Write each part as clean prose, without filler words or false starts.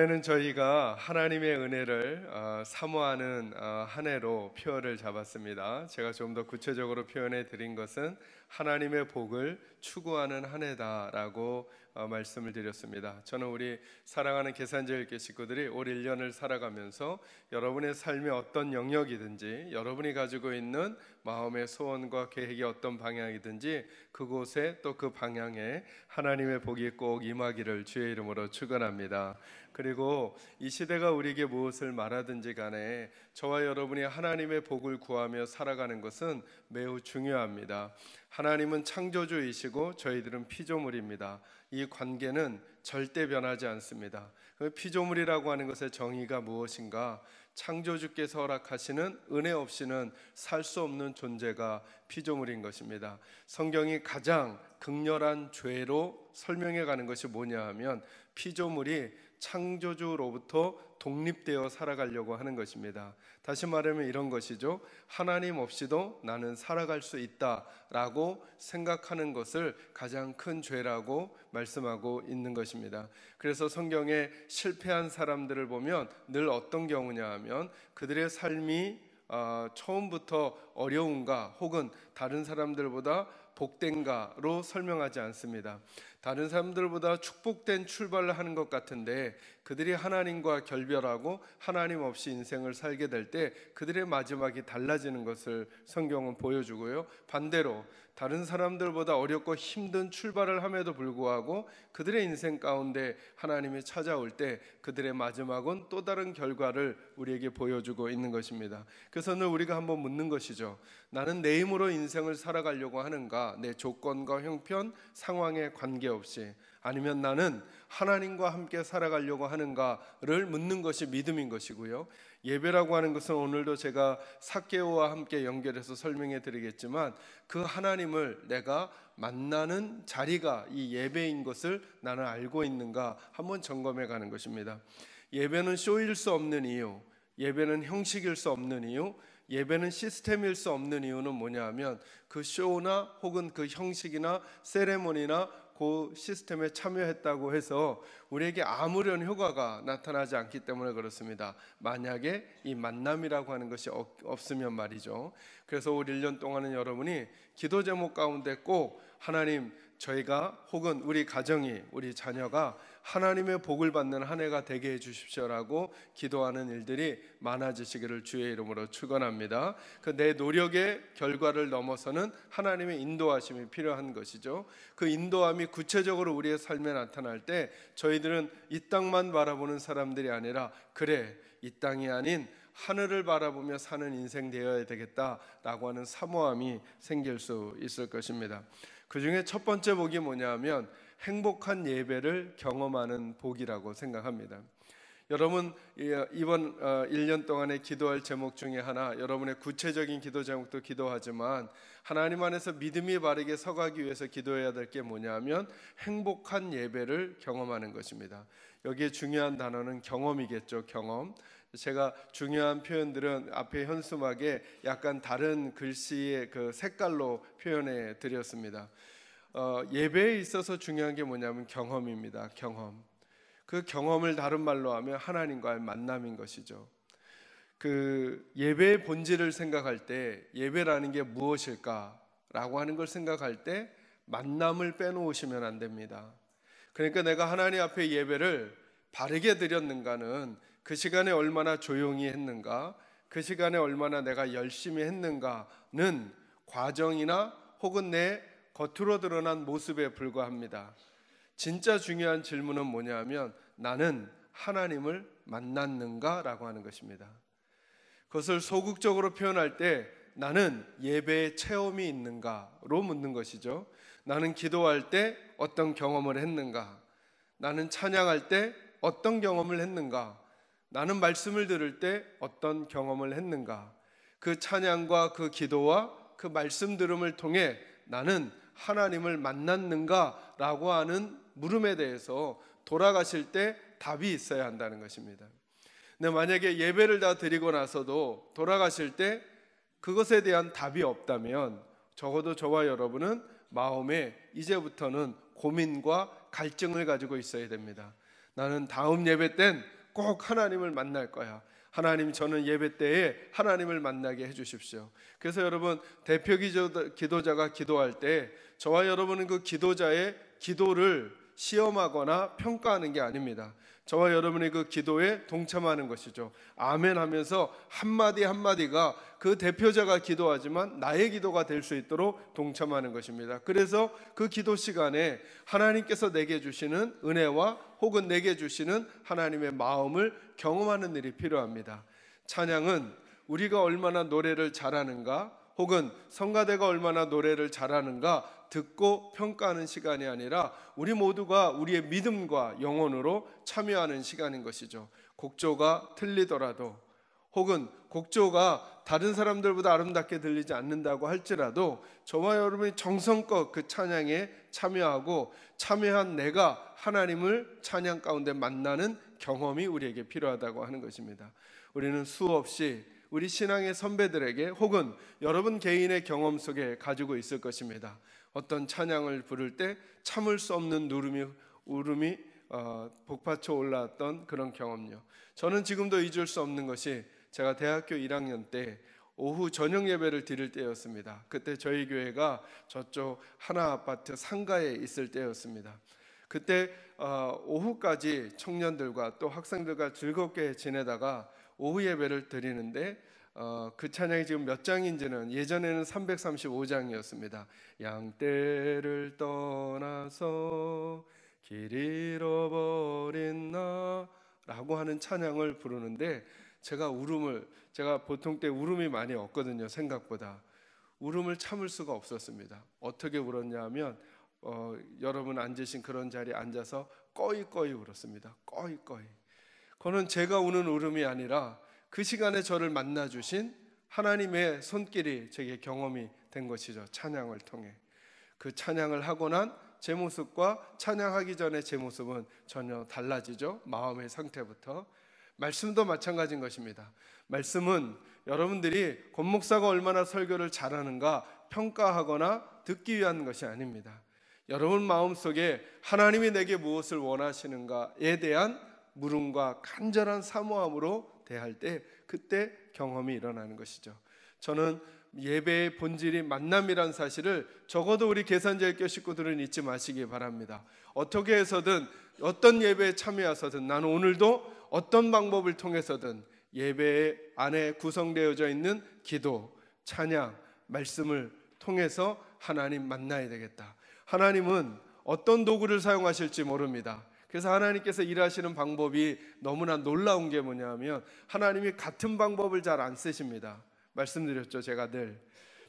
올해는 저희가 하나님의 은혜를 사모하는 한 해로 표어를 잡았습니다. 제가 좀 더 구체적으로 표현해 드린 것은 하나님의 복을 추구하는 한 해다라고 말씀을 드렸습니다. 저는 우리 사랑하는 계산제일교 식구들이 올 1년을 살아가면서 여러분의 삶의 어떤 영역이든지 여러분이 가지고 있는 마음의 소원과 계획이 어떤 방향이든지 그곳에 또 그 방향에 하나님의 복이 꼭 임하기를 주의 이름으로 축원합니다. 그리고 이 시대가 우리에게 무엇을 말하든지 간에 저와 여러분이 하나님의 복을 구하며 살아가는 것은 매우 중요합니다. 하나님은 창조주이시고 저희들은 피조물입니다. 이 관계는 절대 변하지 않습니다. 그 피조물이라고 하는 것의 정의가 무엇인가? 창조주께서 허락하시는 은혜 없이는 살 수 없는 존재가 피조물인 것입니다. 성경이 가장 극렬한 죄로 설명해 가는 것이 뭐냐 하면 피조물이 창조주로부터 독립되어 살아가려고 하는 것입니다. 다시 말하면 이런 것이죠. 하나님 없이도 나는 살아갈 수 있다라고 생각하는 것을 가장 큰 죄라고 말씀하고 있는 것입니다. 그래서 성경에 실패한 사람들을 보면 늘 어떤 경우냐 하면 그들의 삶이 처음부터 어려운가 혹은 다른 사람들보다 복된가로 설명하지 않습니다. 다른 사람들보다 축복된 출발을 하는 것 같은데 그들이 하나님과 결별하고 하나님 없이 인생을 살게 될 때 그들의 마지막이 달라지는 것을 성경은 보여주고요. 반대로 다른 사람들보다 어렵고 힘든 출발을 함에도 불구하고 그들의 인생 가운데 하나님이 찾아올 때 그들의 마지막은 또 다른 결과를 우리에게 보여주고 있는 것입니다. 그래서 늘 우리가 한번 묻는 것이죠. 나는 내 힘으로 인생을 살아가려고 하는가? 내 조건과 형편, 상황에 관계없이. 아니면 나는 하나님과 함께 살아가려고 하는가를 묻는 것이 믿음인 것이고요. 예배라고 하는 것은 오늘도 제가 삭개오와 함께 연결해서 설명해 드리겠지만 그 하나님을 내가 만나는 자리가 이 예배인 것을 나는 알고 있는가 한번 점검해 가는 것입니다. 예배는 쇼일 수 없는 이유, 예배는 형식일 수 없는 이유, 예배는 시스템일 수 없는 이유는 뭐냐 하면 그 쇼나 혹은 그 형식이나 세레모니나 그 시스템에 참여했다고 해서 우리에게 아무런 효과가 나타나지 않기 때문에 그렇습니다. 만약에 이 만남이라고 하는 것이 없으면 말이죠. 그래서 올 1년 동안은 여러분이 기도 제목 가운데 꼭 하나님 저희가 혹은 우리 가정이 우리 자녀가 하나님의 복을 받는 한 해가 되게 해주십시오라고 기도하는 일들이 많아지시기를 주의 이름으로 축원합니다. 그 내 노력의 결과를 넘어서는 하나님의 인도하심이 필요한 것이죠. 그 인도함이 구체적으로 우리의 삶에 나타날 때 저희들은 이 땅만 바라보는 사람들이 아니라 그래 이 땅이 아닌 하늘을 바라보며 사는 인생 되어야 되겠다라고 하는 사모함이 생길 수 있을 것입니다. 그 중에 첫 번째 복이 뭐냐 하면 행복한 예배를 경험하는 복이라고 생각합니다. 여러분 이번 1년 동안에 기도할 제목 중에 하나, 여러분의 구체적인 기도 제목도 기도하지만 하나님 안에서 믿음이 바르게 서가기 위해서 기도해야 될 게 뭐냐 하면 행복한 예배를 경험하는 것입니다. 여기에 중요한 단어는 경험이겠죠. 경험. 제가 중요한 표현들은 앞에 현수막에 약간 다른 글씨의 그 색깔로 표현해 드렸습니다. 예배에 있어서 중요한 게 뭐냐면 경험입니다. 경험. 그 경험을 다른 말로 하면 하나님과의 만남인 것이죠. 그 예배의 본질을 생각할 때 예배라는 게 무엇일까라고 하는 걸 생각할 때 만남을 빼놓으시면 안 됩니다. 그러니까 내가 하나님 앞에 예배를 바르게 드렸는가는 그 시간에 얼마나 조용히 했는가, 그 시간에 얼마나 내가 열심히 했는가는 과정이나 혹은 내 겉으로 드러난 모습에 불과합니다. 진짜 중요한 질문은 뭐냐면 나는 하나님을 만났는가? 라고 하는 것입니다. 그것을 소극적으로 표현할 때 나는 예배의 체험이 있는가로 묻는 것이죠. 나는 기도할 때 어떤 경험을 했는가? 나는 찬양할 때 어떤 경험을 했는가? 나는 말씀을 들을 때 어떤 경험을 했는가? 그 찬양과 그 기도와 그 말씀 들음을 통해 나는 하나님을 만났는가? 라고 하는 물음에 대해서 돌아가실 때 답이 있어야 한다는 것입니다. 근데 만약에 예배를 다 드리고 나서도 돌아가실 때 그것에 대한 답이 없다면 적어도 저와 여러분은 마음에 이제부터는 고민과 갈증을 가지고 있어야 됩니다. 나는 다음 예배 땐 꼭 하나님을 만날 거야. 하나님, 저는 예배 때에 하나님을 만나게 해주십시오. 그래서 여러분, 대표 기도자가 기도할 때 저와 여러분은 그 기도자의 기도를 시험하거나 평가하는 게 아닙니다. 저와 여러분의 그 기도에 동참하는 것이죠. 아멘 하면서 한마디 한마디가 그 대표자가 기도하지만 나의 기도가 될 수 있도록 동참하는 것입니다. 그래서 그 기도 시간에 하나님께서 내게 주시는 은혜와 혹은 내게 주시는 하나님의 마음을 경험하는 일이 필요합니다. 찬양은 우리가 얼마나 노래를 잘하는가 혹은 성가대가 얼마나 노래를 잘하는가 듣고 평가하는 시간이 아니라 우리 모두가 우리의 믿음과 영혼으로 참여하는 시간인 것이죠. 곡조가 틀리더라도 혹은 곡조가 다른 사람들보다 아름답게 들리지 않는다고 할지라도 저와 여러분이 정성껏 그 찬양에 참여하고 참여한 내가 하나님을 찬양 가운데 만나는 경험이 우리에게 필요하다고 하는 것입니다. 우리는 수없이 우리 신앙의 선배들에게 혹은 여러분 개인의 경험 속에 가지고 있을 것입니다. 어떤 찬양을 부를 때 참을 수 없는 울음이 복받쳐 올라왔던 그런 경험요. 저는 지금도 잊을 수 없는 것이 제가 대학교 1학년 때 오후 저녁 예배를 드릴 때였습니다. 그때 저희 교회가 저쪽 하나 아파트 상가에 있을 때였습니다. 그때 오후까지 청년들과 또 학생들과 즐겁게 지내다가 오후 예배를 드리는데 그 찬양이 지금 몇 장인지는 예전에는 335장이었습니다. 양떼를 떠나서 길 잃어버린 나라고 하는 찬양을 부르는데 제가 보통 때 울음이 많이 없거든요. 생각보다 울음을 참을 수가 없었습니다. 어떻게 울었냐 하면 여러분 앉으신 그런 자리에 앉아서 꺼이꺼이 울었습니다. 꺼이꺼이. 그거는 제가 우는 울음이 아니라 그 시간에 저를 만나주신 하나님의 손길이 제게 경험이 된 것이죠. 찬양을 통해. 그 찬양을 하고 난 제 모습과 찬양하기 전에 제 모습은 전혀 달라지죠. 마음의 상태부터. 말씀도 마찬가지인 것입니다. 말씀은 여러분들이 권 목사가 얼마나 설교를 잘하는가 평가하거나 듣기 위한 것이 아닙니다. 여러분 마음속에 하나님이 내게 무엇을 원하시는가에 대한 물음과 간절한 사모함으로 대할 때 그때 경험이 일어나는 것이죠. 저는 예배의 본질이 만남이란 사실을 적어도 우리 계산제일교 식구들은 잊지 마시기 바랍니다. 어떻게 해서든 어떤 예배에 참여하서든 나는 오늘도 어떤 방법을 통해서든 예배 안에 구성되어져 있는 기도, 찬양, 말씀을 통해서 하나님 만나야 되겠다. 하나님은 어떤 도구를 사용하실지 모릅니다. 그래서 하나님께서 일하시는 방법이 너무나 놀라운 게 뭐냐면 하나님이 같은 방법을 잘 안 쓰십니다. 말씀드렸죠. 제가 늘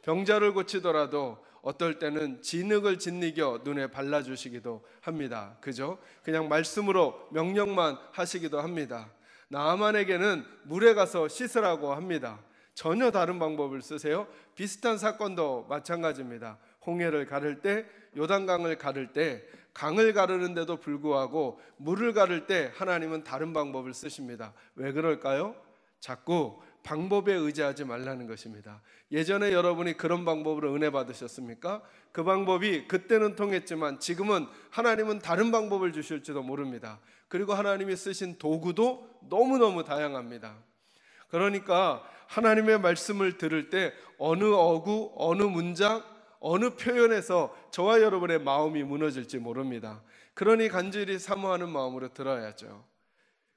병자를 고치더라도 어떨 때는 진흙을 짓이겨 눈에 발라주시기도 합니다. 그죠? 그냥 말씀으로 명령만 하시기도 합니다. 나아만에게는 물에 가서 씻으라고 합니다. 전혀 다른 방법을 쓰세요. 비슷한 사건도 마찬가지입니다. 홍해를 가를 때, 요단강을 가를 때, 강을 가르는데도 불구하고 물을 가를 때 하나님은 다른 방법을 쓰십니다. 왜 그럴까요? 자꾸 방법에 의지하지 말라는 것입니다. 예전에 여러분이 그런 방법으로 은혜 받으셨습니까? 그 방법이 그때는 통했지만 지금은 하나님은 다른 방법을 주실지도 모릅니다. 그리고 하나님이 쓰신 도구도 너무너무 다양합니다. 그러니까 하나님의 말씀을 들을 때 어느 어구, 어느 문장, 어느 표현에서 저와 여러분의 마음이 무너질지 모릅니다. 그러니 간절히 사모하는 마음으로 들어야죠.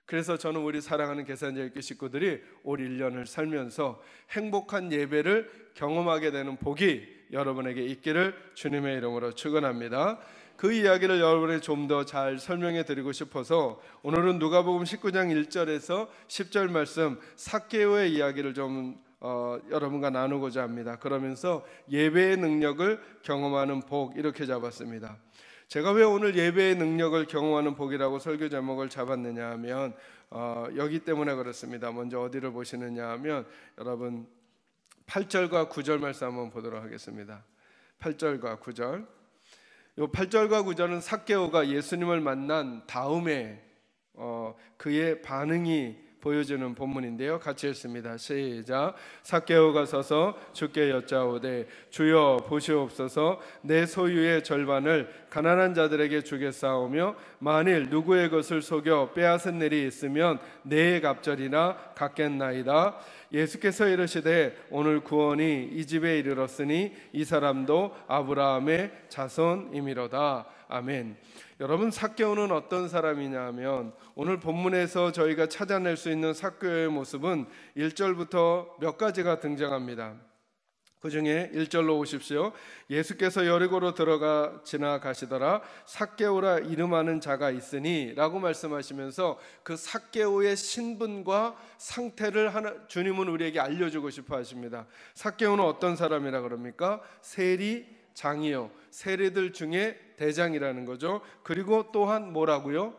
그래서 저는 우리 사랑하는 계산제일교 식구들이 올 1년을 살면서 행복한 예배를 경험하게 되는 복이 여러분에게 있기를 주님의 이름으로 축원합니다. 그 이야기를 여러분에게 좀 더 잘 설명해 드리고 싶어서 오늘은 누가복음 19장 1절에서 10절 말씀 삭개오의 이야기를 좀 여러분과 나누고자 합니다. 그러면서 예배의 능력을 경험하는 복 이렇게 잡았습니다. 제가 왜 오늘 예배의 능력을 경험하는 복이라고 설교 제목을 잡았느냐 하면 여기 때문에 그렇습니다. 먼저 어디를 보시느냐 하면 여러분 8절과 9절 말씀 한번 보도록 하겠습니다. 8절과 9절. 이 8절과 9절은 삭개오가 예수님을 만난 다음에 그의 반응이 보여주는 본문인데요. 같이 읽습니다. 시작. 삭개오가 서서 주께 여짜오되 주여 보시옵소서, 내 소유의 절반을 가난한 자들에게 주겠사오며 만일 누구의 것을 속여 빼앗은 일이 있으면 내 갑절이나 갚겠나이다. 예수께서 이르시되 오늘 구원이 이 집에 이르렀으니 이 사람도 아브라함의 자손이미로다. 아멘. 여러분, 삭개오는 어떤 사람이냐 하면 오늘 본문에서 저희가 찾아낼 수 있는 삭개오의 모습은 1절부터 몇 가지가 등장합니다. 그 중에 1절로 오십시오. 예수께서 여리고로 들어가 지나가시더라. 삭개오라 이름하는 자가 있으니 라고 말씀하시면서 그 삭개오의 신분과 상태를 주님은 우리에게 알려주고 싶어 하십니다. 삭개오는 어떤 사람이라 그럽니까? 세리장이요, 세리들 중에 대장이라는 거죠. 그리고 또한 뭐라고요?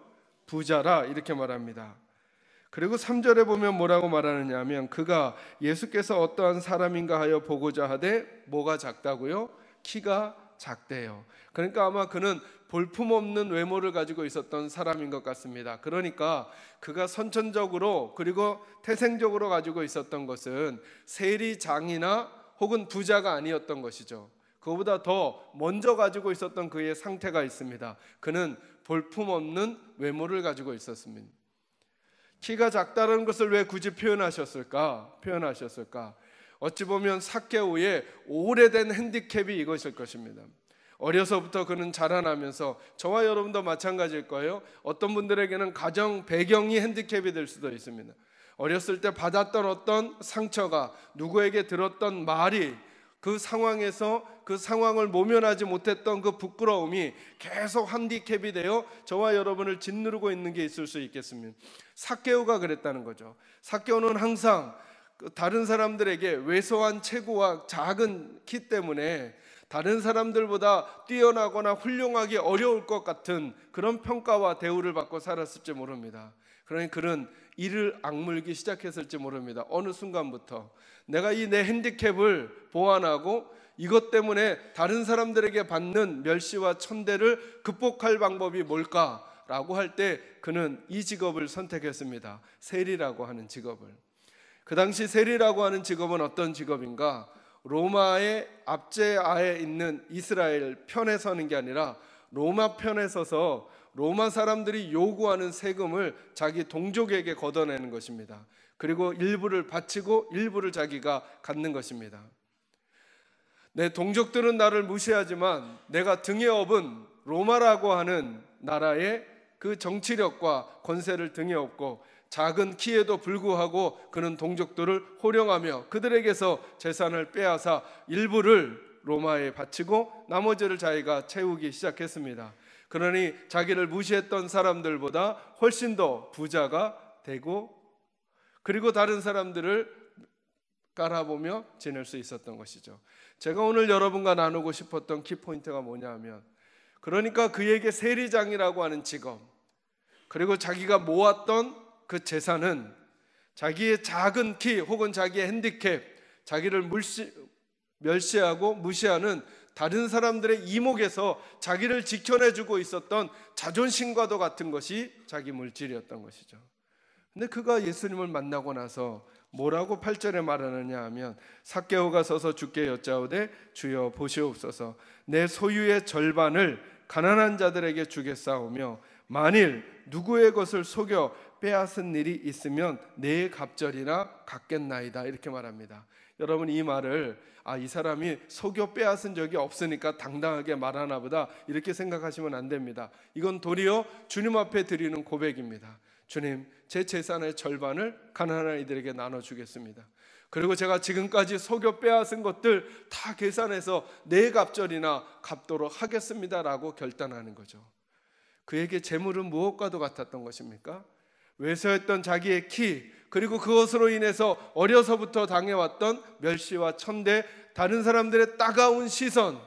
부자라 이렇게 말합니다. 그리고 3절에 보면 뭐라고 말하느냐 하면 그가 예수께서 어떠한 사람인가 하여 보고자 하되 뭐가 작다고요? 키가 작대요. 그러니까 아마 그는 볼품없는 외모를 가지고 있었던 사람인 것 같습니다. 그러니까 그가 선천적으로 그리고 태생적으로 가지고 있었던 것은 세리장이나 혹은 부자가 아니었던 것이죠. 그보다 더 먼저 가지고 있었던 그의 상태가 있습니다. 그는 볼품없는 외모를 가지고 있었습니다. 키가 작다는 것을 왜 굳이 표현하셨을까? 어찌 보면 삭개오의 오래된 핸디캡이 이것일 것입니다. 어려서부터 그는 자라나면서 저와 여러분도 마찬가지일 거예요. 어떤 분들에게는 가정 배경이 핸디캡이 될 수도 있습니다. 어렸을 때 받았던 어떤 상처가, 누구에게 들었던 말이 그 상황에서 그 상황을 모면하지 못했던 그 부끄러움이 계속 핸디캡이 되어 저와 여러분을 짓누르고 있는 게 있을 수 있겠습니다. 삭개오가 그랬다는 거죠. 삭개오는 항상 다른 사람들에게 왜소한 체구와 작은 키 때문에 다른 사람들보다 뛰어나거나 훌륭하기 어려울 것 같은 그런 평가와 대우를 받고 살았을지 모릅니다. 그러니 그는 이를 악물기 시작했을지 모릅니다. 어느 순간부터 내가 이 내 핸디캡을 보완하고 이것 때문에 다른 사람들에게 받는 멸시와 천대를 극복할 방법이 뭘까라고 할 때 그는 이 직업을 선택했습니다. 세리라고 하는 직업을. 그 당시 세리라고 하는 직업은 어떤 직업인가? 로마의 압제하에 있는 이스라엘 편에 서는 게 아니라 로마 편에 서서 로마 사람들이 요구하는 세금을 자기 동족에게 걷어내는 것입니다. 그리고 일부를 바치고 일부를 자기가 갖는 것입니다. 내 동족들은 나를 무시하지만 내가 등에 업은 로마라고 하는 나라의 그 정치력과 권세를 등에 업고 작은 키에도 불구하고 그는 동족들을 호령하며 그들에게서 재산을 빼앗아 일부를 로마에 바치고 나머지를 자기가 채우기 시작했습니다. 그러니 자기를 무시했던 사람들보다 훨씬 더 부자가 되고 그리고 다른 사람들을 깔아보며 지낼 수 있었던 것이죠. 제가 오늘 여러분과 나누고 싶었던 키포인트가 뭐냐 하면 그러니까 그에게 세리장이라고 하는 직업 그리고 자기가 모았던 그 재산은 자기의 작은 키 혹은 자기의 핸디캡 자기를 멸시하고 무시하는 다른 사람들의 이목에서 자기를 지켜내주고 있었던 자존심과도 같은 것이 자기 물질이었던 것이죠. 근데 그가 예수님을 만나고 나서 뭐라고 8절에 말하느냐 하면 삭개오가 서서 주께 여짜오되 주여 보시옵소서 내 소유의 절반을 가난한 자들에게 주겠사오며 만일 누구의 것을 속여 빼앗은 일이 있으면 내 갑절이나 갚겠나이다 이렇게 말합니다. 여러분 이 말을 이 사람이 속여 빼앗은 적이 없으니까 당당하게 말하나 보다 이렇게 생각하시면 안 됩니다. 이건 도리어 주님 앞에 드리는 고백입니다. 주님, 제 재산의 절반을 가난한 이들에게 나눠주겠습니다. 그리고 제가 지금까지 속여 빼앗은 것들 다 계산해서 내 갑절이나 갚도록 하겠습니다라고 결단하는 거죠. 그에게 재물은 무엇과도 같았던 것입니까? 외소했던 자기의 키 그리고 그것으로 인해서 어려서부터 당해왔던 멸시와 천대 다른 사람들의 따가운 시선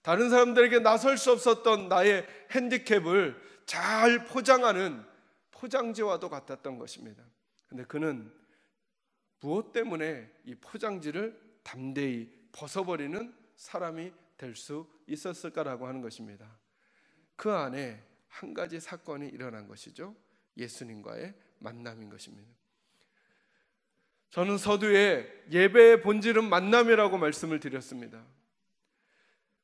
다른 사람들에게 나설 수 없었던 나의 핸디캡을 잘 포장하는 포장지와도 같았던 것입니다. 그런데 그는 무엇 때문에 이 포장지를 담대히 벗어버리는 사람이 될 수 있었을까라고 하는 것입니다. 그 안에 한 가지 사건이 일어난 것이죠. 예수님과의 만남인 것입니다. 저는 서두에 예배의 본질은 만남이라고 말씀을 드렸습니다.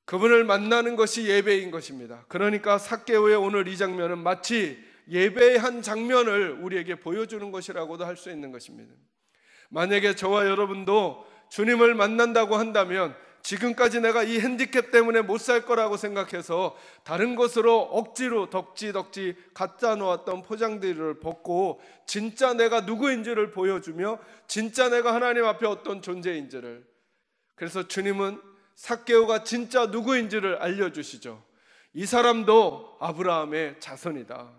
그분을 만나는 것이 예배인 것입니다. 그러니까 삭개오의 오늘 이 장면은 마치 예배의 한 장면을 우리에게 보여주는 것이라고도 할 수 있는 것입니다. 만약에 저와 여러분도 주님을 만난다고 한다면 지금까지 내가 이 핸디캡 때문에 못 살 거라고 생각해서 다른 것으로 억지로 덕지덕지 갖다 놓았던 포장들을 벗고 진짜 내가 누구인지를 보여주며 진짜 내가 하나님 앞에 어떤 존재인지를, 그래서 주님은 삭개오가 진짜 누구인지를 알려주시죠. 이 사람도 아브라함의 자손이다.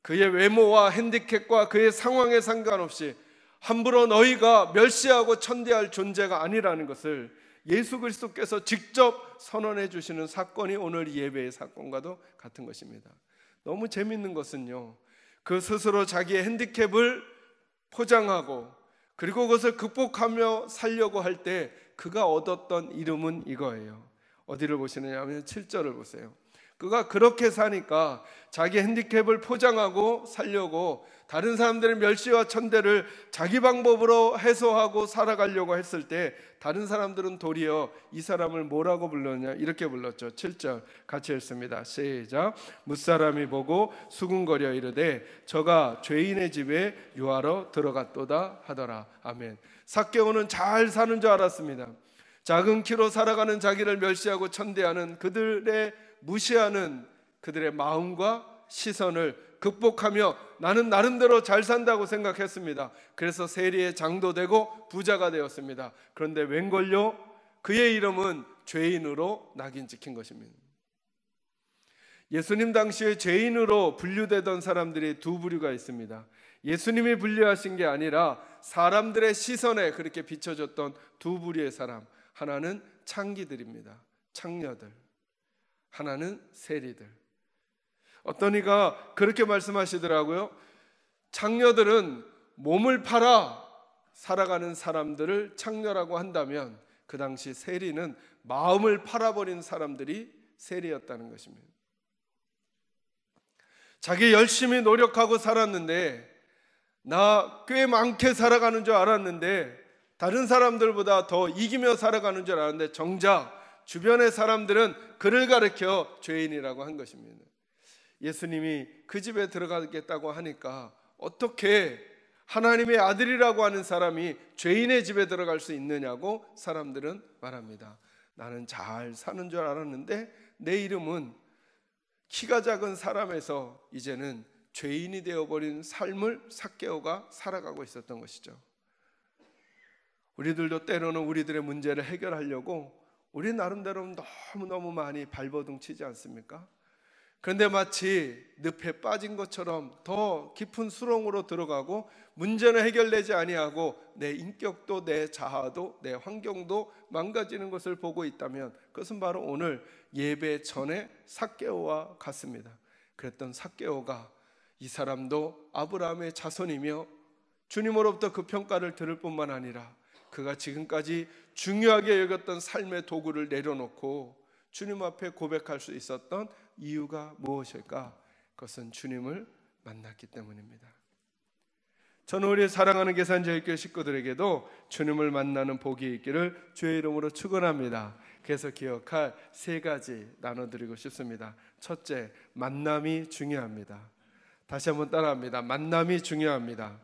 그의 외모와 핸디캡과 그의 상황에 상관없이 함부로 너희가 멸시하고 천대할 존재가 아니라는 것을 예수 그리스도께서 직접 선언해 주시는 사건이 오늘 예배의 사건과도 같은 것입니다. 너무 재밌는 것은요, 그 스스로 자기의 핸디캡을 포장하고 그리고 그것을 극복하며 살려고 할 때 그가 얻었던 이름은 이거예요. 어디를 보시느냐 하면 7절을 보세요. 그가 그렇게 사니까 자기 핸디캡을 포장하고 살려고 다른 사람들의 멸시와 천대를 자기 방법으로 해소하고 살아가려고 했을 때 다른 사람들은 도리어 이 사람을 뭐라고 불렀냐, 이렇게 불렀죠. 7절 같이 읽습니다. 시작. 무사람이 보고 수군거려 이르되 저가 죄인의 집에 유하러 들어갔도다 하더라. 아멘. 삭개오는 잘 사는 줄 알았습니다. 작은 키로 살아가는 자기를 멸시하고 천대하는 그들의 무시하는 그들의 마음과 시선을 극복하며 나는 나름대로 잘 산다고 생각했습니다. 그래서 세리의 장도 되고 부자가 되었습니다. 그런데 웬걸요? 그의 이름은 죄인으로 낙인 찍힌 것입니다. 예수님 당시에 죄인으로 분류되던 사람들이 두 부류가 있습니다. 예수님이 분류하신 게 아니라 사람들의 시선에 그렇게 비춰졌던 두 부류의 사람. 하나는 창기들입니다. 창녀들. 하나는 세리들. 어떤 이가 그렇게 말씀하시더라고요. 창녀들은 몸을 팔아 살아가는 사람들을 창녀라고 한다면 그 당시 세리는 마음을 팔아버린 사람들이 세리였다는 것입니다. 자기 열심히 노력하고 살았는데 나 꽤 많게 살아가는 줄 알았는데 다른 사람들보다 더 이기며 살아가는 줄 알았는데 정작 주변의 사람들은 그를 가리켜 죄인이라고 한 것입니다. 예수님이 그 집에 들어가겠다고 하니까 어떻게 하나님의 아들이라고 하는 사람이 죄인의 집에 들어갈 수 있느냐고 사람들은 말합니다. 나는 잘 사는 줄 알았는데 내 이름은 키가 작은 사람에서 이제는 죄인이 되어버린 삶을 삭개오가 살아가고 있었던 것이죠. 우리들도 때로는 우리들의 문제를 해결하려고 우리 나름대로 너무너무 많이 발버둥 치지 않습니까? 그런데 마치 늪에 빠진 것처럼 더 깊은 수렁으로 들어가고 문제는 해결되지 아니하고 내 인격도 내 자아도 내 환경도 망가지는 것을 보고 있다면 그것은 바로 오늘 예배 전에 삭개오와 같습니다. 그랬던 삭개오가 이 사람도 아브라함의 자손이며 주님으로부터 그 평가를 들을 뿐만 아니라 그가 지금까지 중요하게 여겼던 삶의 도구를 내려놓고 주님 앞에 고백할 수 있었던 이유가 무엇일까? 그것은 주님을 만났기 때문입니다. 저는 우리 사랑하는 계산제일교회 식구들에게도 주님을 만나는 복이 있기를 주의 이름으로 축원합니다. 그래서 기억할 세 가지 나눠드리고 싶습니다. 첫째, 만남이 중요합니다. 다시 한번 따라합니다. 만남이 중요합니다.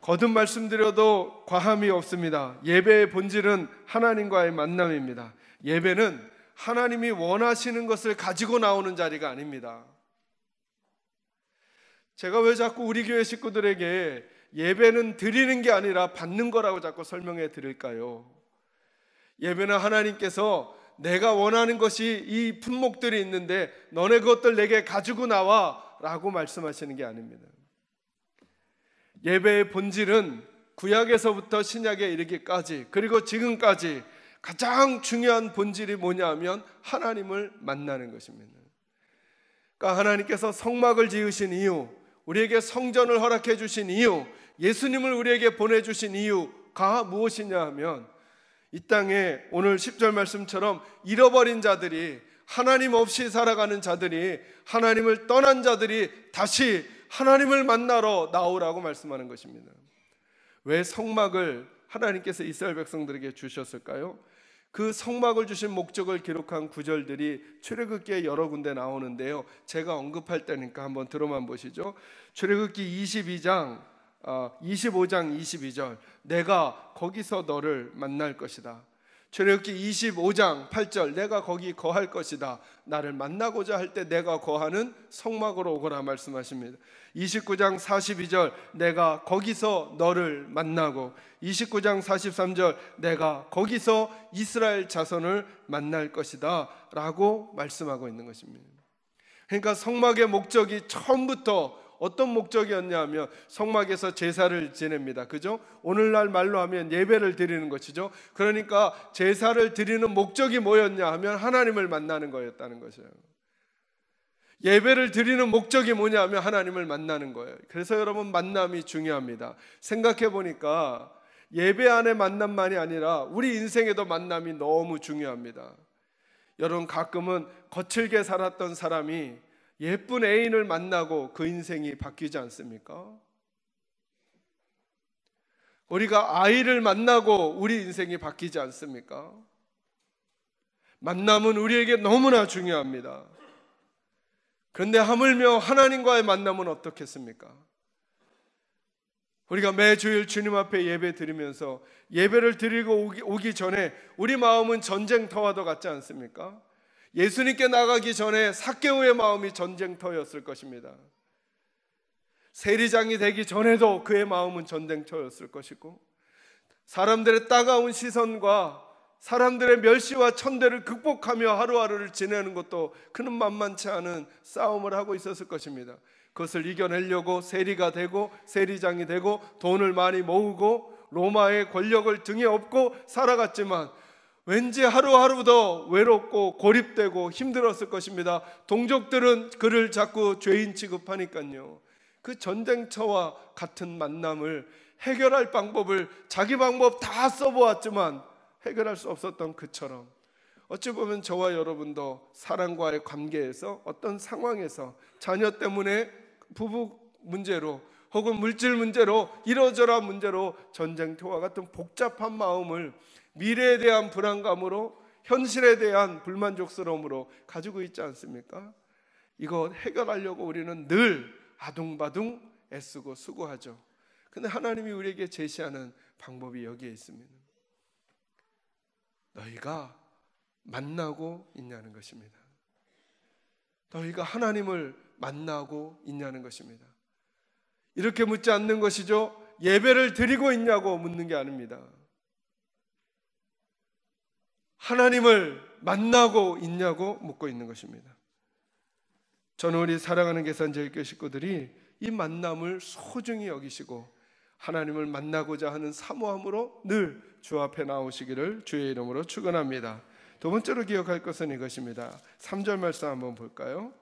거듭 말씀드려도 과함이 없습니다. 예배의 본질은 하나님과의 만남입니다. 예배는 하나님이 원하시는 것을 가지고 나오는 자리가 아닙니다. 제가 왜 자꾸 우리 교회 식구들에게 예배는 드리는 게 아니라 받는 거라고 자꾸 설명해 드릴까요? 예배는 하나님께서 내가 원하는 것이 이 품목들이 있는데 너네 그것들 내게 가지고 나와 라고 말씀하시는 게 아닙니다. 예배의 본질은 구약에서부터 신약에 이르기까지 그리고 지금까지 가장 중요한 본질이 뭐냐 하면 하나님을 만나는 것입니다. 그러니까 하나님께서 성막을 지으신 이유, 우리에게 성전을 허락해 주신 이유, 예수님을 우리에게 보내주신 이유가 무엇이냐 하면 이 땅에 오늘 10절 말씀처럼 잃어버린 자들이, 하나님 없이 살아가는 자들이, 하나님을 떠난 자들이 다시 하나님을 만나러 나오라고 말씀하는 것입니다. 왜 성막을 하나님께서 이스라엘 백성들에게 주셨을까요? 그 성막을 주신 목적을 기록한 구절들이 출애굽기에 여러 군데 나오는데요, 제가 언급할 때니까 한번 들어만 보시죠. 출애굽기 25장 22절, 내가 거기서 너를 만날 것이다. 출애굽기 25장 8절, 내가 거기 거할 것이다. 나를 만나고자 할 때 내가 거하는 성막으로 오거라 말씀하십니다. 29장 42절, 내가 거기서 너를 만나고, 29장 43절, 내가 거기서 이스라엘 자손을 만날 것이다 라고 말씀하고 있는 것입니다. 그러니까 성막의 목적이 처음부터 어떤 목적이었냐 하면 성막에서 제사를 지냅니다. 그죠? 오늘날 말로 하면 예배를 드리는 것이죠. 그러니까 제사를 드리는 목적이 뭐였냐 하면 하나님을 만나는 거였다는 것이에요. 예배를 드리는 목적이 뭐냐 하면 하나님을 만나는 거예요. 그래서 여러분, 만남이 중요합니다. 생각해 보니까 예배 안의 만남만이 아니라 우리 인생에도 만남이 너무 중요합니다. 여러분, 가끔은 거칠게 살았던 사람이 예쁜 애인을 만나고 그 인생이 바뀌지 않습니까? 우리가 아이를 만나고 우리 인생이 바뀌지 않습니까? 만남은 우리에게 너무나 중요합니다. 그런데 하물며 하나님과의 만남은 어떻겠습니까? 우리가 매주일 주님 앞에 예배 드리면서 예배를 드리고 오기 전에 우리 마음은 전쟁터와도 같지 않습니까? 예수님께 나가기 전에 삭개오의 마음이 전쟁터였을 것입니다. 세리장이 되기 전에도 그의 마음은 전쟁터였을 것이고, 사람들의 따가운 시선과 사람들의 멸시와 천대를 극복하며 하루하루를 지내는 것도 그는 만만치 않은 싸움을 하고 있었을 것입니다. 그것을 이겨내려고 세리가 되고 세리장이 되고 돈을 많이 모으고 로마의 권력을 등에 업고 살아갔지만 왠지 하루하루 더 외롭고 고립되고 힘들었을 것입니다. 동족들은 그를 자꾸 죄인 취급하니까요. 그 전쟁터와 같은 만남을 해결할 방법을 자기 방법 다 써보았지만 해결할 수 없었던 그처럼, 어찌 보면 저와 여러분도 사랑과의 관계에서 어떤 상황에서 자녀 때문에 부부 문제로 혹은 물질 문제로 이러저러한 문제로 전쟁터와 같은 복잡한 마음을 미래에 대한 불안감으로, 현실에 대한 불만족스러움으로 가지고 있지 않습니까? 이거 해결하려고 우리는 늘 아둥바둥 애쓰고 수고하죠. 근데 하나님이 우리에게 제시하는 방법이 여기에 있습니다. 너희가 만나고 있냐는 것입니다. 너희가 하나님을 만나고 있냐는 것입니다. 이렇게 묻지 않는 것이죠. 예배를 드리고 있냐고 묻는 게 아닙니다. 하나님을 만나고 있냐고 묻고 있는 것입니다. 저는 우리 사랑하는 계산제일교회 식구들이 이 만남을 소중히 여기시고 하나님을 만나고자 하는 사모함으로 늘 주 앞에 나오시기를 주의 이름으로 축원합니다. 두 번째로 기억할 것은 이것입니다. 3절 말씀 한번 볼까요?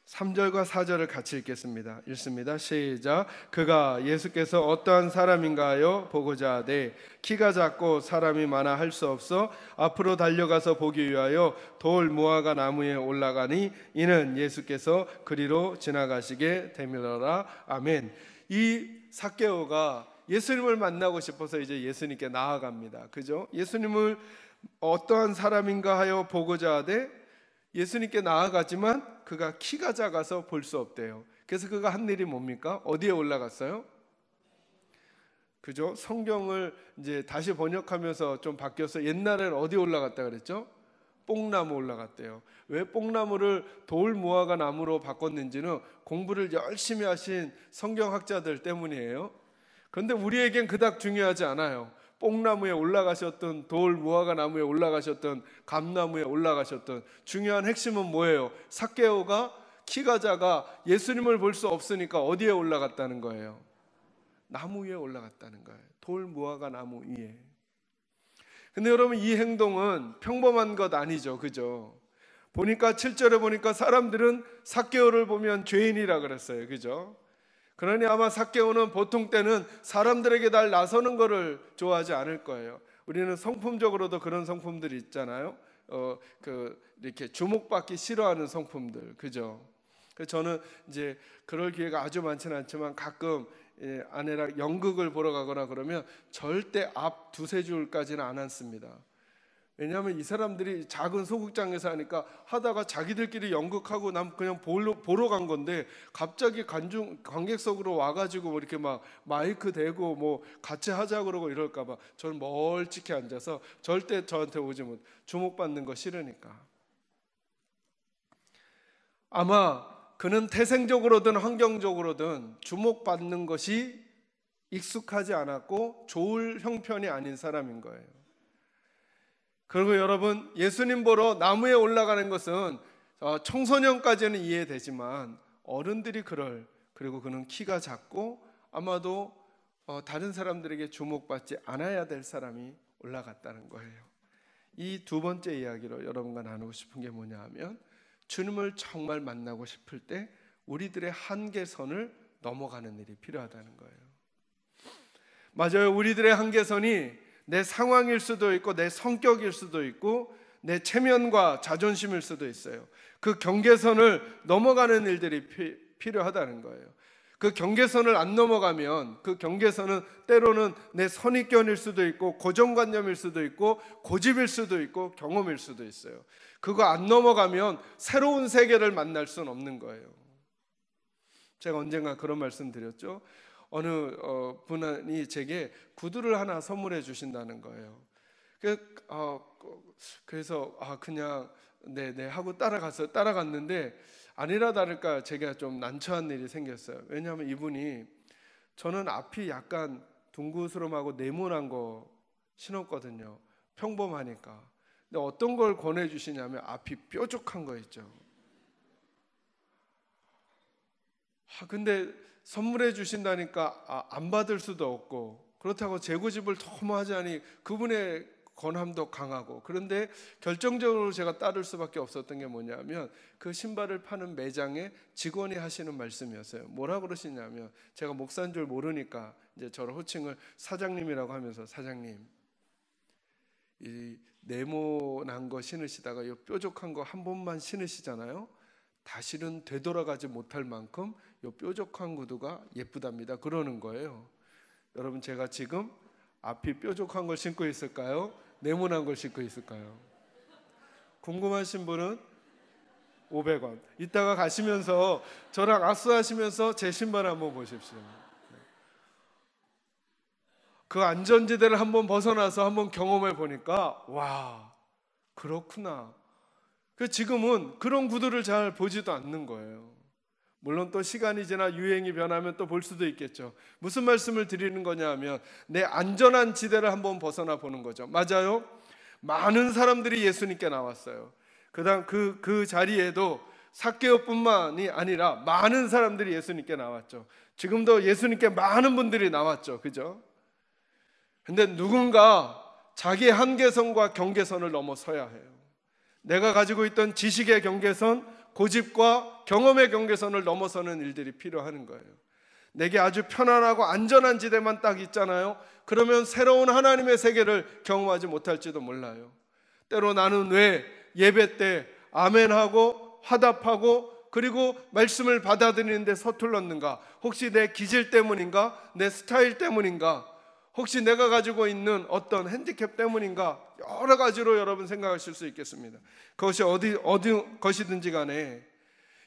3절과 4절을 같이 읽겠습니다. 읽습니다. 시작. 그가 예수께서 어떠한 사람인가요? 보고자 하되 키가 작고 사람이 많아 할 수 없어 앞으로 달려가서 보기 위하여 돌 무화과 나무에 올라가니 이는 예수께서 그리로 지나가시게 되밀어라. 아멘. 이 삭개오가 예수님을 만나고 싶어서 이제 예수님께 나아갑니다. 그죠? 예수님을 어떠한 사람인가 하여 보고자 하되 예수님께 나아가지만 그가 키가 작아서 볼 수 없대요. 그래서 그가 한 일이 뭡니까? 어디에 올라갔어요? 그죠? 성경을 이제 다시 번역하면서 좀 바뀌어서 옛날에는 어디 올라갔다 그랬죠? 뽕나무 올라갔대요. 왜 뽕나무를 돌 무화과 나무로 바꿨는지는 공부를 열심히 하신 성경학자들 때문이에요. 그런데 우리에겐 그닥 중요하지 않아요. 뽕나무에 올라가셨던 돌 무화과 나무에 올라가셨던 감나무에 올라가셨던 중요한 핵심은 뭐예요? 삭개오가 키가 작아 예수님을 볼 수 없으니까 어디에 올라갔다는 거예요? 나무 위에 올라갔다는 거예요. 돌 무화과 나무 위에. 근데 여러분, 이 행동은 평범한 것 아니죠. 그죠? 보니까 7절에 보니까 사람들은 삭개오를 보면 죄인이라 그랬어요. 그죠? 그러니 아마 삭개오는 보통 때는 사람들에게 날 나서는 것을 좋아하지 않을 거예요. 우리는 성품적으로도 그런 성품들이 있잖아요. 이렇게 주목받기 싫어하는 성품들, 그죠? 그래서 저는 이제 그럴 기회가 아주 많지는 않지만 가끔 아내랑 연극을 보러 가거나 그러면 절대 앞 두세 줄까지는 안 앉습니다. 왜냐하면 이 사람들이 작은 소극장에서 하니까 하다가 자기들끼리 연극하고 난 그냥 보러 간 건데 갑자기 관객석으로 와가지고 뭐 이렇게 막 마이크 대고 뭐 같이 하자 그러고 이럴까봐 저는 멀찍이 앉아서 절대 저한테 오지 못, 주목받는 거 싫으니까. 아마 그는 태생적으로든 환경적으로든 주목받는 것이 익숙하지 않았고 좋을 형편이 아닌 사람인 거예요. 그리고 여러분, 예수님 보러 나무에 올라가는 것은 청소년까지는 이해되지만 어른들이 그리고 그는 키가 작고 아마도 다른 사람들에게 주목받지 않아야 될 사람이 올라갔다는 거예요. 이 두 번째 이야기로 여러분과 나누고 싶은 게 뭐냐 하면, 주님을 정말 만나고 싶을 때 우리들의 한계선을 넘어가는 일이 필요하다는 거예요. 맞아요. 우리들의 한계선이 내 상황일 수도 있고 내 성격일 수도 있고 내 체면과 자존심일 수도 있어요. 그 경계선을 넘어가는 일들이 필요하다는 거예요. 그 경계선을 안 넘어가면 그 경계선은 때로는 내 선입견일 수도 있고 고정관념일 수도 있고 고집일 수도 있고 경험일 수도 있어요. 그거 안 넘어가면 새로운 세계를 만날 수는 없는 거예요. 제가 언젠가 그런 말씀 드렸죠. 어느 분이 제게 구두를 하나 선물해 주신다는 거예요. 그래서 그냥 네 하고 따라갔는데 아니라 다를까 제가 좀 난처한 일이 생겼어요. 왜냐하면 이분이, 저는 앞이 약간 둥그스름하고 네모난 거 신었거든요. 평범하니까. 근데 어떤 걸 권해주시냐면 앞이 뾰족한 거 있죠. 근데 선물해 주신다니까 안 받을 수도 없고, 그렇다고 재고집을 너무 하자니 그분의 권함도 강하고, 그런데 결정적으로 제가 따를 수밖에 없었던 게 뭐냐면 그 신발을 파는 매장의 직원이 하시는 말씀이었어요. 뭐라 그러시냐면, 제가 목사인 줄 모르니까 이제 저를 호칭을 사장님이라고 하면서, 사장님, 이 네모난 거 신으시다가 이 뾰족한 거 한 번만 신으시잖아요. 다시는 되돌아가지 못할 만큼 이 뾰족한 구두가 예쁘답니다. 그러는 거예요. 여러분, 제가 지금 앞이 뾰족한 걸 신고 있을까요? 네모난 걸 신고 있을까요? 궁금하신 분은 500원. 이따가 가시면서 저랑 악수하시면서 제 신발 한번 보십시오. 그 안전지대를 한번 벗어나서 한번 경험해 보니까 와, 그렇구나. 지금은 그런 구두를 잘 보지도 않는 거예요. 물론 또 시간이 지나 유행이 변하면 또 볼 수도 있겠죠. 무슨 말씀을 드리는 거냐 하면, 내 안전한 지대를 한번 벗어나 보는 거죠. 맞아요. 많은 사람들이 예수님께 나왔어요. 그다음 그 자리에도 삭개오뿐만이 아니라 많은 사람들이 예수님께 나왔죠. 지금도 예수님께 많은 분들이 나왔죠. 그죠? 근데 누군가 자기의 한계선과 경계선을 넘어서야 해요. 내가 가지고 있던 지식의 경계선, 고집과 경험의 경계선을 넘어서는 일들이 필요한 거예요. 내게 아주 편안하고 안전한 지대만 딱 있잖아요. 그러면 새로운 하나님의 세계를 경험하지 못할지도 몰라요. 때로 나는 왜 예배 때 아멘하고 화답하고 그리고 말씀을 받아들이는데 서툴렀는가? 혹시 내 기질 때문인가? 내 스타일 때문인가? 혹시 내가 가지고 있는 어떤 핸디캡 때문인가? 여러 가지로 여러분 생각하실 수 있겠습니다. 그것이 어디 것이든지 간에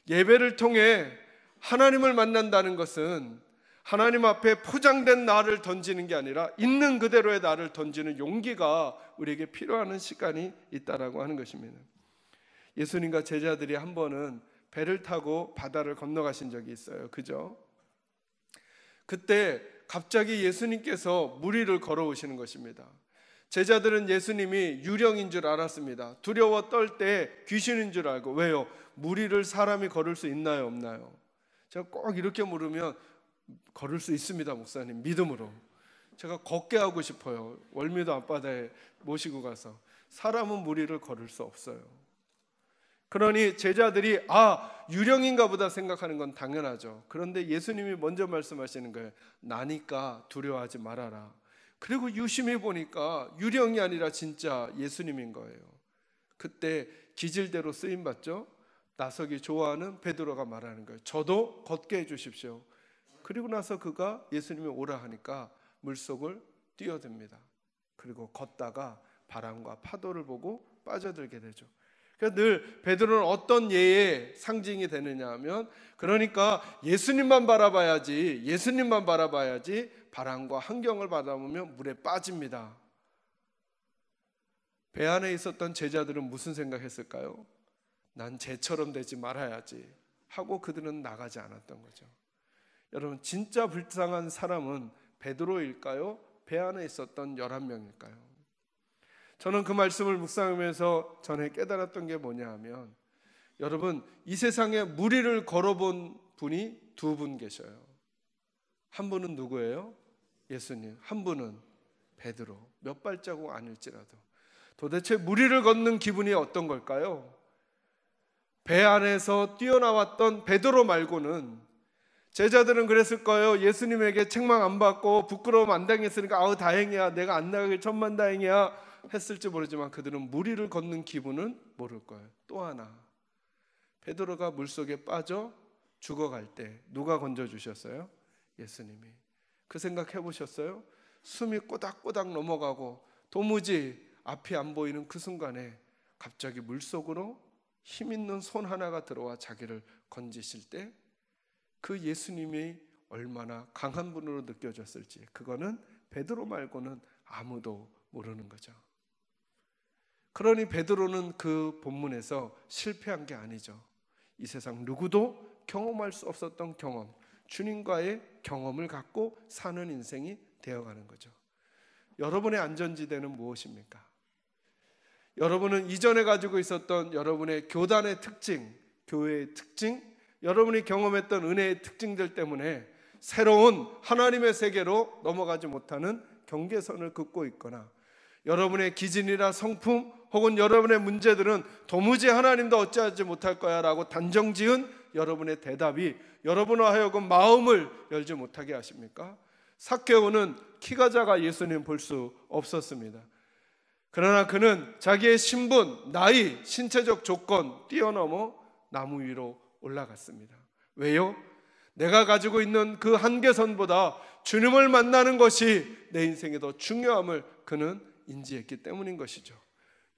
예배를 통해 하나님을 만난다는 것은 하나님 앞에 포장된 나를 던지는 게 아니라 있는 그대로의 나를 던지는 용기가 우리에게 필요한 시간이 있다라고 하는 것입니다. 예수님과 제자들이 한 번은 배를 타고 바다를 건너가신 적이 있어요. 그죠? 그때 갑자기 예수님께서 물 위를 걸어오시는 것입니다. 제자들은 예수님이 유령인 줄 알았습니다. 두려워 떨 때 귀신인 줄 알고. 왜요? 물 위를 사람이 걸을 수 있나요, 없나요? 제가 꼭 이렇게 물으면 걸을 수 있습니다, 목사님. 믿음으로. 제가 걷게 하고 싶어요. 월미도 앞바다에 모시고 가서. 사람은 물 위를 걸을 수 없어요. 그러니 제자들이 유령인가 보다 생각하는 건 당연하죠. 그런데 예수님이 먼저 말씀하시는 거예요. 나니까 두려워하지 말아라. 그리고 유심히 보니까 유령이 아니라 진짜 예수님인 거예요. 그때 기질대로 쓰임받죠. 나서기 좋아하는 베드로가 말하는 거예요. 저도 걷게 해주십시오. 그리고 나서 그가 예수님이 오라 하니까 물속을 뛰어듭니다. 그리고 걷다가 바람과 파도를 보고 빠져들게 되죠. 그러니까 늘 베드로는 어떤 예의 상징이 되느냐 하면, 그러니까 예수님만 바라봐야지 바람과 환경을 바라보면 물에 빠집니다. 배 안에 있었던 제자들은 무슨 생각했을까요? 난 쟤처럼 되지 말아야지 하고 그들은 나가지 않았던 거죠. 여러분, 진짜 불쌍한 사람은 베드로일까요? 배 안에 있었던 11명일까요? 저는 그 말씀을 묵상하면서 전에 깨달았던 게 뭐냐 하면, 여러분, 이 세상에 무리를 걸어본 분이 두 분 계셔요. 한 분은 누구예요? 예수님. 한 분은 베드로. 몇 발자국 아닐지라도. 도대체 무리를 걷는 기분이 어떤 걸까요? 배 안에서 뛰어나왔던 베드로 말고는, 제자들은 그랬을 거예요. 예수님에게 책망 안 받고 부끄러움 안 당했으니까 아우 다행이야, 내가 안 나가길 천만다행이야 했을지 모르지만 그들은 무리를 걷는 기분은 모를 거예요. 또 하나, 베드로가 물속에 빠져 죽어갈 때 누가 건져주셨어요? 예수님이. 그 생각 해보셨어요? 숨이 꼬닥꼬닥 넘어가고 도무지 앞이 안 보이는 그 순간에 갑자기 물속으로 힘 있는 손 하나가 들어와 자기를 건지실 때 그 예수님이 얼마나 강한 분으로 느껴졌을지, 그거는 베드로 말고는 아무도 모르는 거죠. 그러니 베드로는 그 본문에서 실패한 게 아니죠. 이 세상 누구도 경험할 수 없었던 경험, 주님과의 경험을 갖고 사는 인생이 되어가는 거죠. 여러분의 안전지대는 무엇입니까? 여러분은 이전에 가지고 있었던 여러분의 교단의 특징, 교회의 특징, 여러분이 경험했던 은혜의 특징들 때문에 새로운 하나님의 세계로 넘어가지 못하는 경계선을 긋고 있거나, 여러분의 기질이나 성품 혹은 여러분의 문제들은 도무지 하나님도 어찌하지 못할 거야 라고 단정지은 여러분의 대답이 여러분과 하여금 마음을 열지 못하게 하십니까? 삭개오는 키가 작아 예수님 볼 수 없었습니다. 그러나 그는 자기의 신분, 나이, 신체적 조건 뛰어넘어 나무 위로 올라갔습니다. 왜요? 내가 가지고 있는 그 한계선보다 주님을 만나는 것이 내 인생에 더 중요함을 그는 인지했기 때문인 것이죠.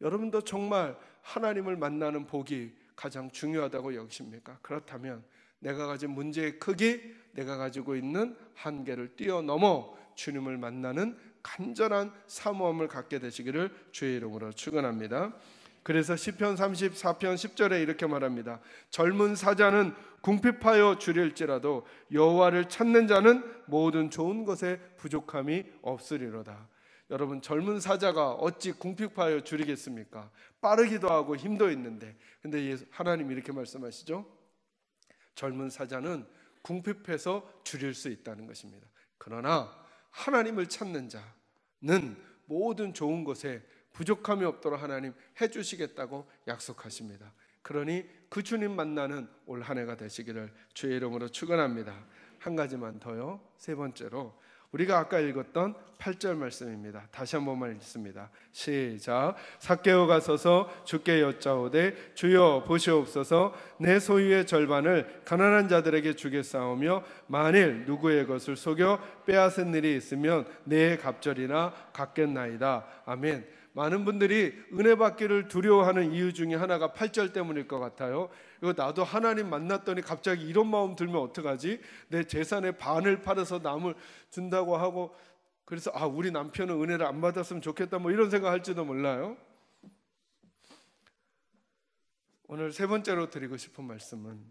여러분도 정말 하나님을 만나는 복이 가장 중요하다고 여기십니까? 그렇다면 내가 가진 문제의 크기, 내가 가지고 있는 한계를 뛰어넘어 주님을 만나는 간절한 사모함을 갖게 되시기를 주의 이름으로 축원합니다. 그래서 시편 34편 10절에 이렇게 말합니다. 젊은 사자는 궁핍하여 주릴지라도 여호와를 찾는 자는 모든 좋은 것에 부족함이 없으리로다. 여러분, 젊은 사자가 어찌 궁핍하여 주리겠습니까? 빠르기도 하고 힘도 있는데, 근데 하나님이 이렇게 말씀하시죠. 젊은 사자는 궁핍해서 줄일 수 있다는 것입니다. 그러나 하나님을 찾는 자는 모든 좋은 것에 부족함이 없도록 하나님 해주시겠다고 약속하십니다. 그러니 그 주님 만나는 올 한 해가 되시기를 주의 이름으로 축원합니다. 한 가지만 더요. 세 번째로 우리가 아까 읽었던 8절 말씀입니다. 다시 한 번만 읽습니다. 시작. 삭개오가 서서 주께 여짜오되 주여 보시옵소서, 내 소유의 절반을 가난한 자들에게 주겠사오며 만일 누구의 것을 속여 빼앗은 일이 있으면 내 갑절이나 갚겠나이다. 아멘. 많은 분들이 은혜 받기를 두려워하는 이유 중에 하나가 8절 때문일 것 같아요. 이거 나도 하나님 만났더니 갑자기 이런 마음 들면 어떡하지? 내 재산의 반을 팔아서 남을 준다고 하고, 그래서 우리 남편은 은혜를 안 받았으면 좋겠다 뭐 이런 생각 할지도 몰라요. 오늘 세 번째로 드리고 싶은 말씀은,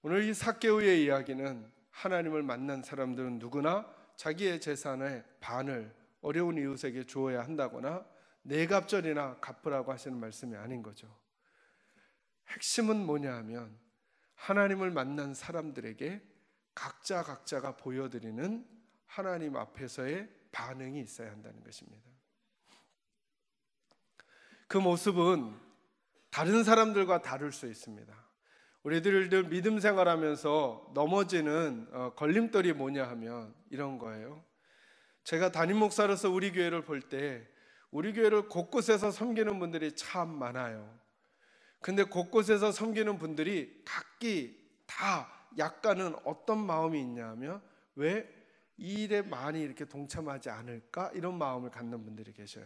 오늘 이 삭개오의 이야기는 하나님을 만난 사람들은 누구나 자기의 재산의 반을 어려운 이웃에게 주어야 한다거나 네 갑절이나 갚으라고 하시는 말씀이 아닌 거죠. 핵심은 뭐냐 하면 하나님을 만난 사람들에게 각자가 보여드리는 하나님 앞에서의 반응이 있어야 한다는 것입니다. 그 모습은 다른 사람들과 다를 수 있습니다. 우리들 믿음 생활하면서 넘어지는 걸림돌이 뭐냐 하면 이런 거예요. 제가 담임 목사로서 우리 교회를 볼 때 우리 교회를 곳곳에서 섬기는 분들이 참 많아요. 근데 곳곳에서 섬기는 분들이 각기 다 약간은 어떤 마음이 있냐면 왜 이 일에 많이 이렇게 동참하지 않을까 이런 마음을 갖는 분들이 계셔요.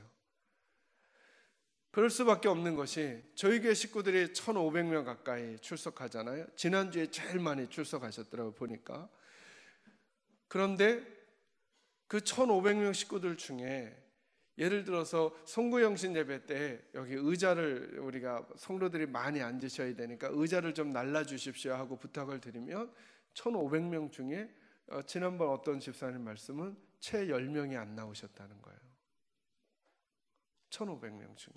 그럴 수밖에 없는 것이 저희 교회 식구들이 1,500명 가까이 출석하잖아요. 지난주에 제일 많이 출석하셨더라고요 보니까. 그런데 그 1,500명 식구들 중에 예를 들어서 송구영신 예배 때 여기 의자를 우리가 성도들이 많이 앉으셔야 되니까 의자를 좀 날라주십시오 하고 부탁을 드리면 1,500명 중에 지난번 어떤 집사님 말씀은 채 10명이 안 나오셨다는 거예요. 1,500명 중에.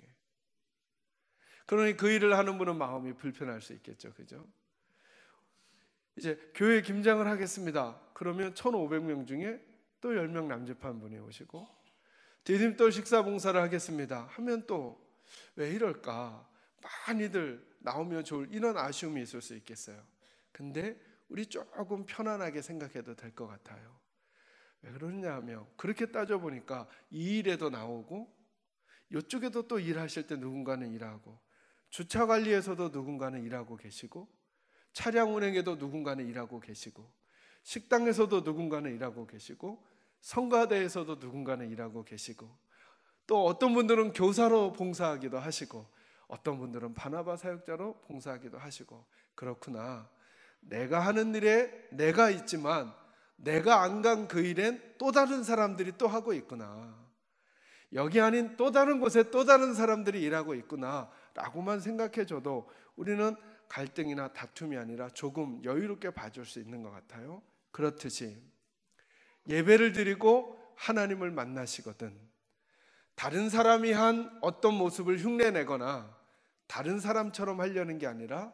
그러니 그 일을 하는 분은 마음이 불편할 수 있겠죠. 그죠? 이제 교회 김장을 하겠습니다. 그러면 1,500명 중에 또 10명 남집한 분이 오시고 디딤돌 식사 봉사를 하겠습니다 하면 또 왜 이럴까? 많이들 나오면 좋을 이런 아쉬움이 있을 수 있겠어요. 근데 우리 조금 편안하게 생각해도 될 것 같아요. 왜 그러냐 하면 그렇게 따져보니까 이 일에도 나오고 이쪽에도 또 일하실 때 누군가는 일하고 주차 관리에서도 누군가는 일하고 계시고 차량 운행에도 누군가는 일하고 계시고 식당에서도 누군가는 일하고 계시고 성가대에서도 누군가는 일하고 계시고 또 어떤 분들은 교사로 봉사하기도 하시고 어떤 분들은 바나바 사역자로 봉사하기도 하시고 그렇구나. 내가 하는 일에 내가 있지만 내가 안 간 그 일엔 또 다른 사람들이 또 하고 있구나. 여기 아닌 또 다른 곳에 또 다른 사람들이 일하고 있구나 라고만 생각해줘도 우리는 갈등이나 다툼이 아니라 조금 여유롭게 봐줄 수 있는 것 같아요. 그렇듯이 예배를 드리고 하나님을 만나시거든 다른 사람이 한 어떤 모습을 흉내내거나 다른 사람처럼 하려는 게 아니라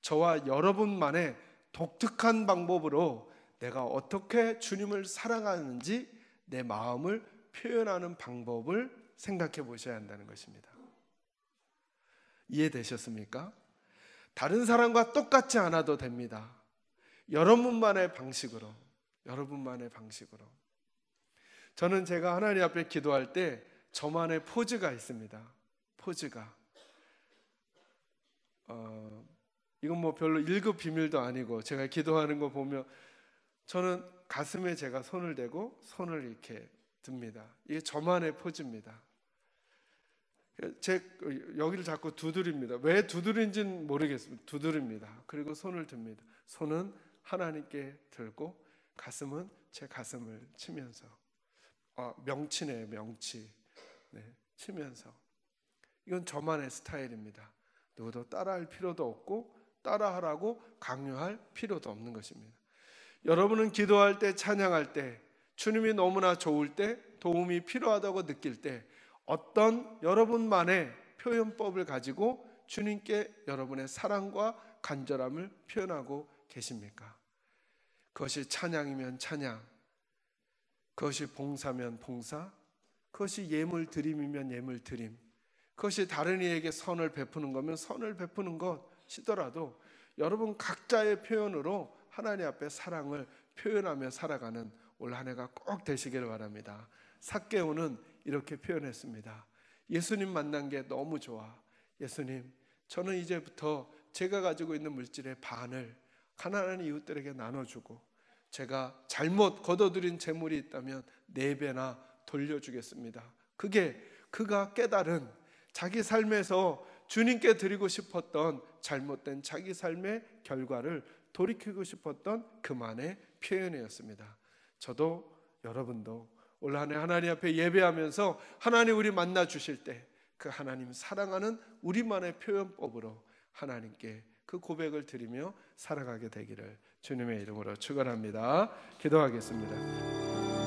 저와 여러분만의 독특한 방법으로 내가 어떻게 주님을 사랑하는지 내 마음을 표현하는 방법을 생각해 보셔야 한다는 것입니다. 이해되셨습니까? 다른 사람과 똑같지 않아도 됩니다. 여러분만의 방식으로 저는 제가 하나님 앞에 기도할 때 저만의 포즈가 있습니다. 포즈가 이건 뭐 별로 1급 비밀도 아니고 제가 기도하는 거 보면 저는 가슴에 제가 손을 대고 손을 이렇게 듭니다. 이게 저만의 포즈입니다. 여기를 자꾸 두드립니다. 왜 두드린지는 모르겠습니다. 두드립니다. 그리고 손을 듭니다. 손은 하나님께 들고 가슴은 제 가슴을 치면서 명치네요. 명치. 네, 치면서 이건 저만의 스타일입니다. 누구도 따라할 필요도 없고 따라하라고 강요할 필요도 없는 것입니다. 여러분은 기도할 때 찬양할 때 주님이 너무나 좋을 때 도움이 필요하다고 느낄 때 어떤 여러분만의 표현법을 가지고 주님께 여러분의 사랑과 간절함을 표현하고 계십니까? 그것이 찬양이면 찬양, 그것이 봉사면 봉사, 그것이 예물 드림이면 예물 드림, 그것이 다른 이에게 선을 베푸는 거면 선을 베푸는 것이더라도 여러분 각자의 표현으로 하나님 앞에 사랑을 표현하며 살아가는 올 한 해가 꼭 되시길 바랍니다. 삭개오는 이렇게 표현했습니다. 예수님 만난 게 너무 좋아. 예수님, 저는 이제부터 제가 가지고 있는 물질의 반을 가난한 이웃들에게 나눠주고 제가 잘못 거둬들인 재물이 있다면 4배나 돌려주겠습니다. 그게 그가 깨달은 자기 삶에서 주님께 드리고 싶었던 잘못된 자기 삶의 결과를 돌이키고 싶었던 그만의 표현이었습니다. 저도 여러분도 올 한 해 하나님 앞에 예배하면서 하나님 우리 만나 주실 때 그 하나님 사랑하는 우리만의 표현법으로 하나님께 그 고백을 드리며 살아가게 되기를 주님의 이름으로 축원합니다. 기도하겠습니다.